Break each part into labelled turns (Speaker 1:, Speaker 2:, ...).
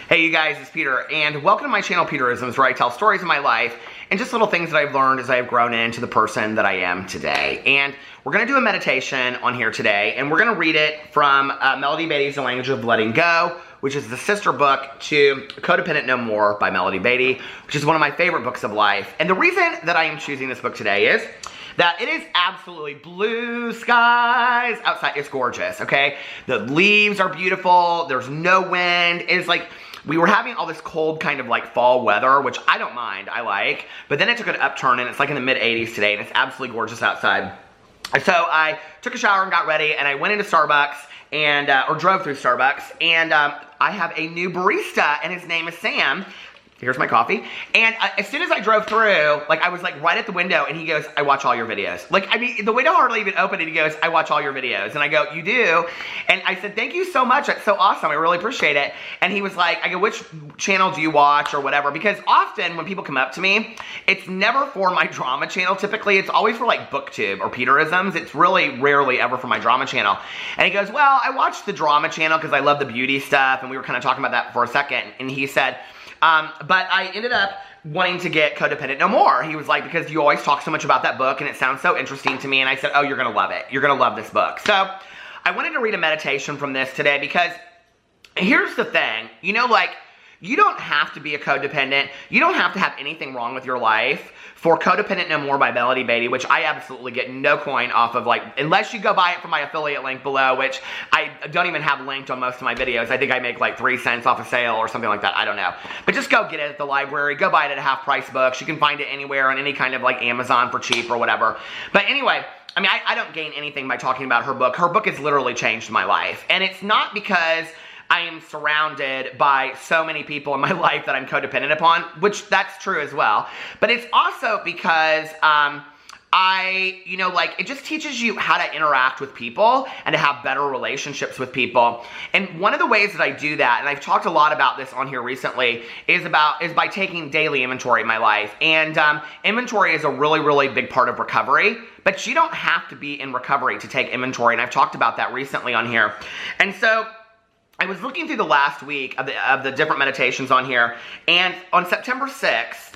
Speaker 1: Hey you guys, it's Peter, and welcome to my channel Peterisms, where I tell stories of my life and just little things that I've learned as I've grown into the person that I am today. And we're going to do a meditation on here today, and we're going to read it from Melody Beatty's The Language of Letting Go, which is the sister book to Codependent No More by Melody Beatty, which is one of my favorite books of life. And the reason that I am choosing this book today is that it is absolutely blue skies outside. It's gorgeous, okay? The leaves are beautiful. There's no wind. It's like we were having all this cold kind of like fall weather, which I don't mind, I like. But then it took an upturn and it's like in the mid 80s today and it's absolutely gorgeous outside. So I took a shower and got ready and I went into Starbucks and, or drove through Starbucks, and I have a new barista and his name is Sam. Here's my coffee. And as soon as I drove through, like I was like right at the window and he goes, I watch all your videos. Like, I mean, the window hardly even opened and he goes, I watch all your videos. And I go, you do? And I said, thank you so much. That's so awesome. I really appreciate it. And he was like, I go, which channel do you watch or whatever? Because often when people come up to me, it's never for my drama channel. Typically, it's always for like BookTube or Peterisms. It's really rarely ever for my drama channel. And he goes, well, I watch the drama channel because I love the beauty stuff. And we were kind of talking about that for a second. And he said, but I ended up wanting to get Codependent No More. He was like, because you always talk so much about that book and it sounds so interesting to me. And I said, oh, you're going to love it. You're going to love this book. So I wanted to read a meditation from this today because here's the thing. You know, like, you don't have to be a codependent. You don't have to have anything wrong with your life for Codependent No More by Melody Beatty, which I absolutely get no coin off of, like, unless you go buy it from my affiliate link below, which I don't even have linked on most of my videos. I think I make like 3 cents off a sale or something like that. I don't know. But just go get it at the library. Go buy it at a half-price books. You can find it anywhere on any kind of like Amazon for cheap or whatever. But anyway, I mean, I don't gain anything by talking about her book. Her book has literally changed my life. And it's not because I am surrounded by so many people in my life that I'm codependent upon, which that's true as well. But it's also because it just teaches you how to interact with people and to have better relationships with people. And one of the ways that I do that, and I've talked a lot about this on here recently, is by taking daily inventory of my life. And inventory is a really, really big part of recovery. But you don't have to be in recovery to take inventory. And I've talked about that recently on here. And so I was looking through the last week of the different meditations on here, and on September 6th,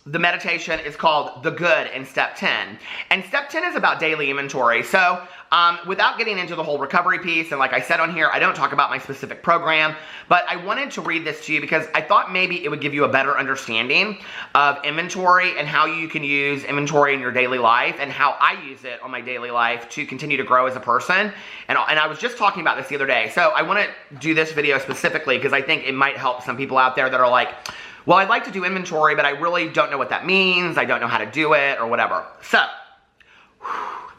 Speaker 1: the meditation is called The Good in Step 10. And Step 10 is about daily inventory. So without getting into the whole recovery piece, and like I said on here, I don't talk about my specific program, but I wanted to read this to you because I thought maybe it would give you a better understanding of inventory and how you can use inventory in your daily life and how I use it on my daily life to continue to grow as a person. And I was just talking about this the other day. So I want to do this video specifically because I think it might help some people out there that are like, well, I'd like to do inventory, but I really don't know what that means. I don't know how to do it or whatever. So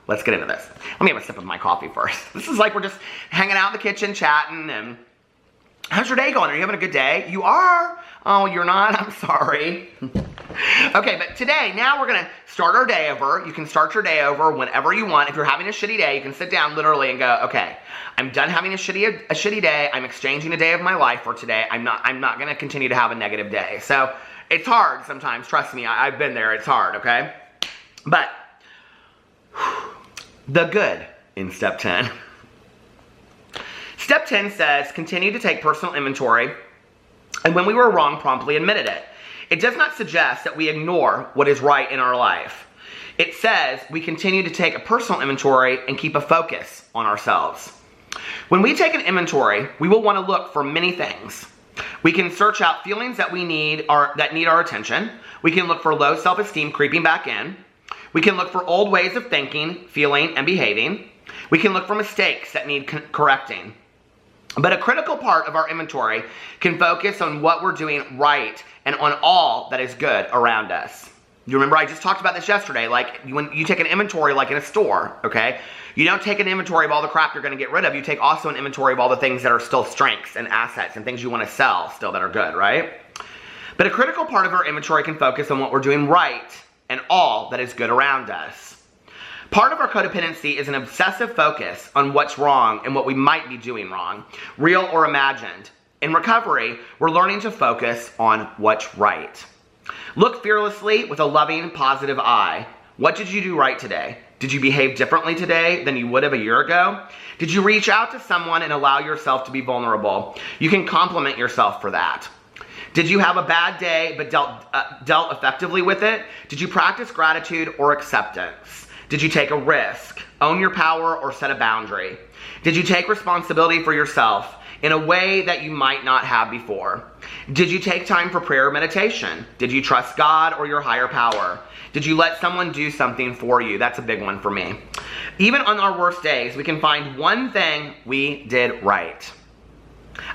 Speaker 1: let's get into this. Let me have a sip of my coffee first. This is like we're just hanging out in the kitchen chatting. And how's your day going? Are you having a good day? You are? Oh, you're not? I'm sorry. Okay, but today, now we're going to start our day over. You can start your day over whenever you want. If you're having a shitty day, you can sit down literally and go, okay, I'm done having a shitty day. I'm exchanging a day of my life for today. I'm not going to continue to have a negative day. So it's hard sometimes. Trust me, I've been there. It's hard, okay? But the good in Step 10. Step 10 says, continue to take personal inventory, and when we were wrong, promptly admitted it. It does not suggest that we ignore what is right in our life. It says we continue to take a personal inventory and keep a focus on ourselves. When we take an inventory, we will want to look for many things. We can search out feelings that need our attention. We can look for low self-esteem creeping back in. We can look for old ways of thinking, feeling, and behaving. We can look for mistakes that need correcting. But a critical part of our inventory can focus on what we're doing right and on all that is good around us. You remember I just talked about this yesterday, like when you take an inventory like in a store, okay? You don't take an inventory of all the crap you're going to get rid of. You take also an inventory of all the things that are still strengths and assets and things you want to sell still that are good, right? But a critical part of our inventory can focus on what we're doing right and all that is good around us. Part of our codependency is an obsessive focus on what's wrong and what we might be doing wrong, real or imagined. In recovery, we're learning to focus on what's right. Look fearlessly with a loving, positive eye. What did you do right today? Did you behave differently today than you would have a year ago? Did you reach out to someone and allow yourself to be vulnerable? You can compliment yourself for that. Did you have a bad day but dealt effectively with it? Did you practice gratitude or acceptance? Did you take a risk, own your power, or set a boundary? Did you take responsibility for yourself in a way that you might not have before? Did you take time for prayer or meditation? Did you trust God or your higher power? Did you let someone do something for you? That's a big one for me. Even on our worst days, we can find one thing we did right.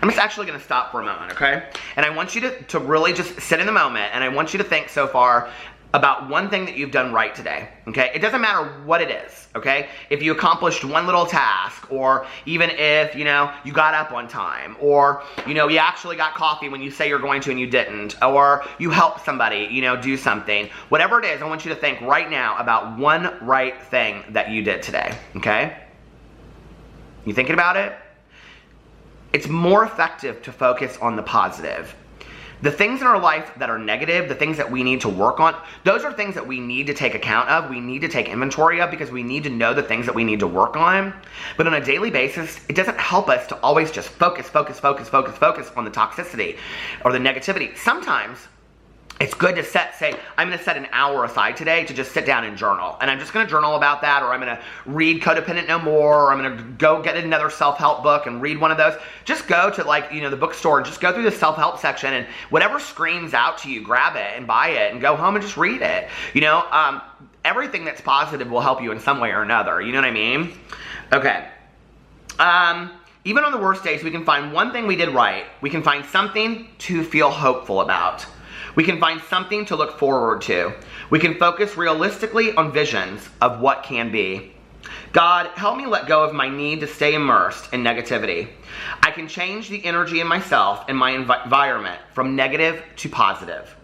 Speaker 1: I'm just actually going to stop for a moment, okay? And I want you to really just sit in the moment, and I want you to think so far about one thing that you've done right today, okay? It doesn't matter what it is, okay? If you accomplished one little task, or even if, you got up on time, or, you actually got coffee when you say you're going to and you didn't, or you helped somebody, do something. Whatever it is, I want you to think right now about one right thing that you did today, okay? You thinking about it? It's more effective to focus on the positive. The things in our life that are negative, the things that we need to work on, those are things that we need to take account of, we need to take inventory of, because we need to know the things that we need to work on. But on a daily basis, it doesn't help us to always just focus on the toxicity or the negativity. Sometimes it's good to say, I'm going to set an hour aside today to just sit down and journal. And I'm just going to journal about that, or I'm going to read Codependent No More, or I'm going to go get another self-help book and read one of those. Just go to the bookstore and just go through the self-help section, and whatever screams out to you, grab it and buy it and go home and just read it. Everything that's positive will help you in some way or another. You know what I mean? Okay. Even on the worst days, we can find one thing we did right. We can find something to feel hopeful about. We can find something to look forward to. We can focus realistically on visions of what can be. God, help me let go of my need to stay immersed in negativity. I can change the energy in myself and my environment from negative to positive.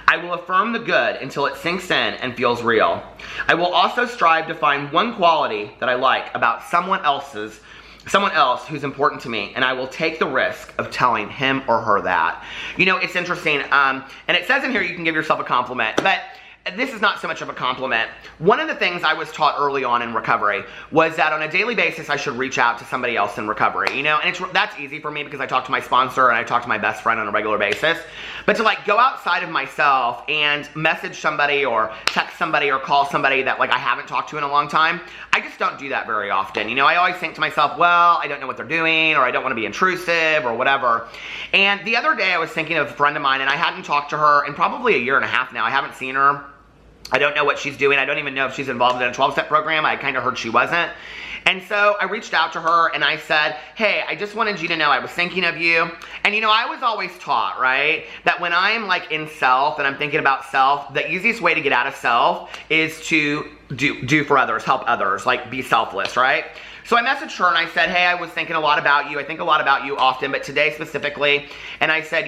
Speaker 1: I will affirm the good until it sinks in and feels real. I will also strive to find one quality that I like about someone else who's important to me, and I will take the risk of telling him or her that. It's interesting, and it says in here you can give yourself a compliment, but this is not so much of a compliment. One of the things I was taught early on in recovery was that on a daily basis I should reach out to somebody else in recovery, and that's easy for me because I talk to my sponsor and I talk to my best friend on a regular basis. But to go outside of myself and message somebody or text somebody or call somebody that I haven't talked to in a long time, I just don't do that very often. I always think to myself, well, I don't know what they're doing, or I don't want to be intrusive or whatever. And the other day I was thinking of a friend of mine, and I hadn't talked to her in probably a year and a half now. I haven't seen her. I don't know what she's doing. I don't even know if she's involved in a 12-step program. I kind of heard she wasn't. And so I reached out to her and I said, hey, I just wanted you to know I was thinking of you. And I was always taught, right, that when I'm in self and I'm thinking about self, the easiest way to get out of self is to do for others, help others, be selfless, right? So I messaged her and I said, hey, I was thinking a lot about you. I think a lot about you often, but today specifically. And I said,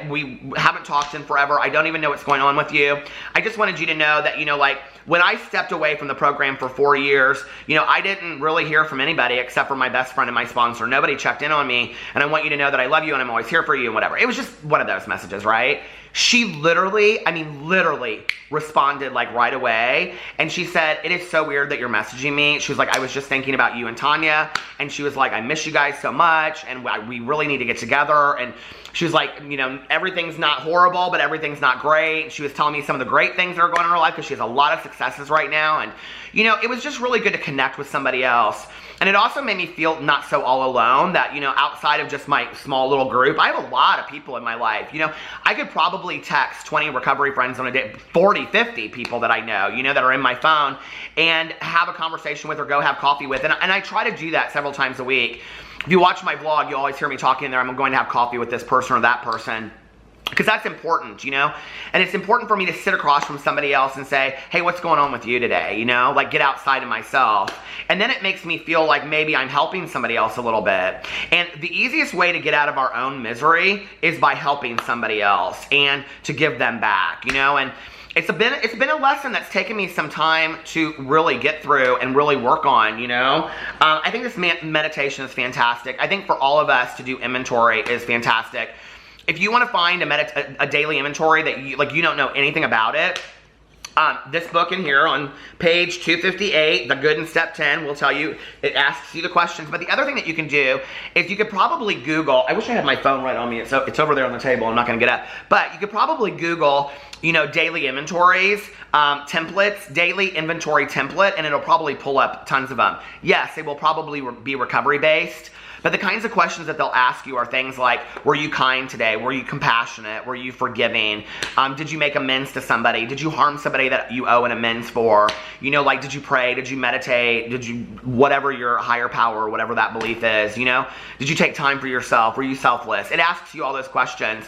Speaker 1: we haven't talked in forever. I don't even know what's going on with you. I just wanted you to know that, when I stepped away from the program for 4 years, I didn't really hear from anybody except for my best friend and my sponsor. Nobody checked in on me, and I want you to know that I love you and I'm always here for you and whatever. It was just one of those messages, right? She literally responded right away, and she said, it is so weird that you're messaging me. She was like, I was just thinking about you and Tanya, and she was like, I miss you guys so much, and we really need to get together. And she was like, everything's not horrible, but everything's not great. She was telling me some of the great things that are going on in her life because she has a lot of successes right now. And, it was just really good to connect with somebody else. And it also made me feel not so all alone, that, outside of just my small little group, I have a lot of people in my life. I could probably text 20 recovery friends on a day, 40, 50 people that I know, that are in my phone, and have a conversation with or go have coffee with. And I try to do that several times a week. If you watch my vlog, you always hear me talking in there, I'm going to have coffee with this person or that person. Because that's important, and it's important for me to sit across from somebody else and say, hey, what's going on with you today, get outside of myself. And then it makes me feel like maybe I'm helping somebody else a little bit. And the easiest way to get out of our own misery is by helping somebody else and to give them back, and it's been a lesson that's taken me some time to really get through and really work on, I think this meditation is fantastic. I think for all of us to do inventory is fantastic. If you want to find a daily inventory that you don't know anything about it, This book in here on page 258, The Good in Step 10, will tell you, it asks you the questions. But the other thing that you can do is you could probably Google, I wish I had my phone right on me, it's over there on the table, I'm not gonna get up. But you could probably Google, you know, daily inventories, templates, daily inventory template, and it'll probably pull up tons of them. Yes, they will probably be recovery based, but the kinds of questions that they'll ask you are things like, were you kind today? Were you compassionate? Were you forgiving? Did you make amends to somebody? Did you harm somebody that you owe an amends for? You know, like, did you pray? Did you meditate? Did you, whatever your higher power, whatever that belief is, you know? Did you take time for yourself? Were you selfless? It asks you all those questions.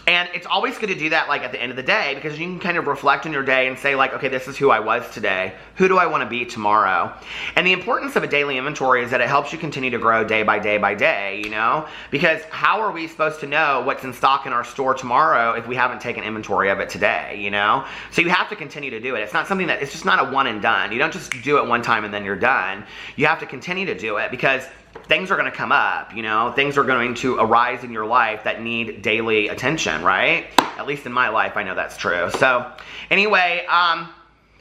Speaker 1: And it's always good to do that, like, at the end of the day, because you can kind of reflect on your day and say, like, okay, this is who I was today. Who do I want to be tomorrow? And the importance of a daily inventory is that it helps you continue to grow day by day by day, you know? Because how are we supposed to know what's in stock in our store tomorrow if we haven't taken inventory of it today, you know? So you have to continue to do it. It's not something that, it's just not a one and done. You don't just do it one time and then you're done. You have to continue to do it because things are going to come up, you know, things are going to arise in your life that need daily attention, right? At least in my life, I know that's true. So anyway,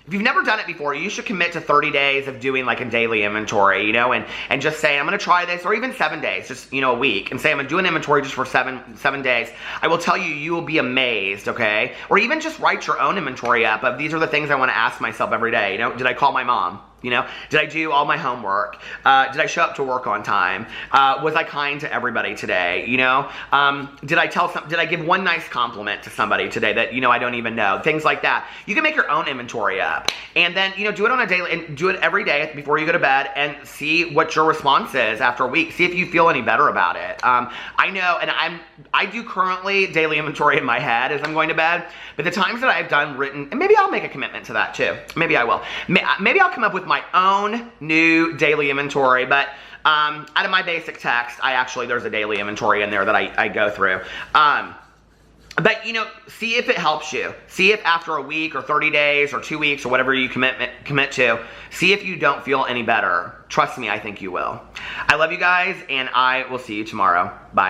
Speaker 1: if you've never done it before, you should commit to 30 days of doing like a daily inventory, you know, and just say, I'm going to try this, or even 7 days, just, you know, a week, and say, I'm going to do an inventory just for seven days. I will tell you, you will be amazed, okay? Or even just write your own inventory up of, these are the things I want to ask myself every day, you know? Did I call my mom? You know, did I do all my homework? Did I show up to work on time? Was I kind to everybody today? You know, did I give one nice compliment to somebody today that, you know, I don't even know? Things like that. You can make your own inventory up, and then, you know, do it on a daily, and do it every day before you go to bed, and see what your response is after a week. See if you feel any better about it. I know, and I do currently daily inventory in my head as I'm going to bed, but the times that I've done written, and maybe I'll make a commitment to that too. Maybe I will. Maybe I'll come up with my own new daily inventory, but out of my basic text, there's a daily inventory in there that I go through. But, you know, see if it helps you. See if after a week or 30 days or 2 weeks or whatever you commit to, see if you don't feel any better. Trust me, I think you will. I love you guys, and I will see you tomorrow. Bye.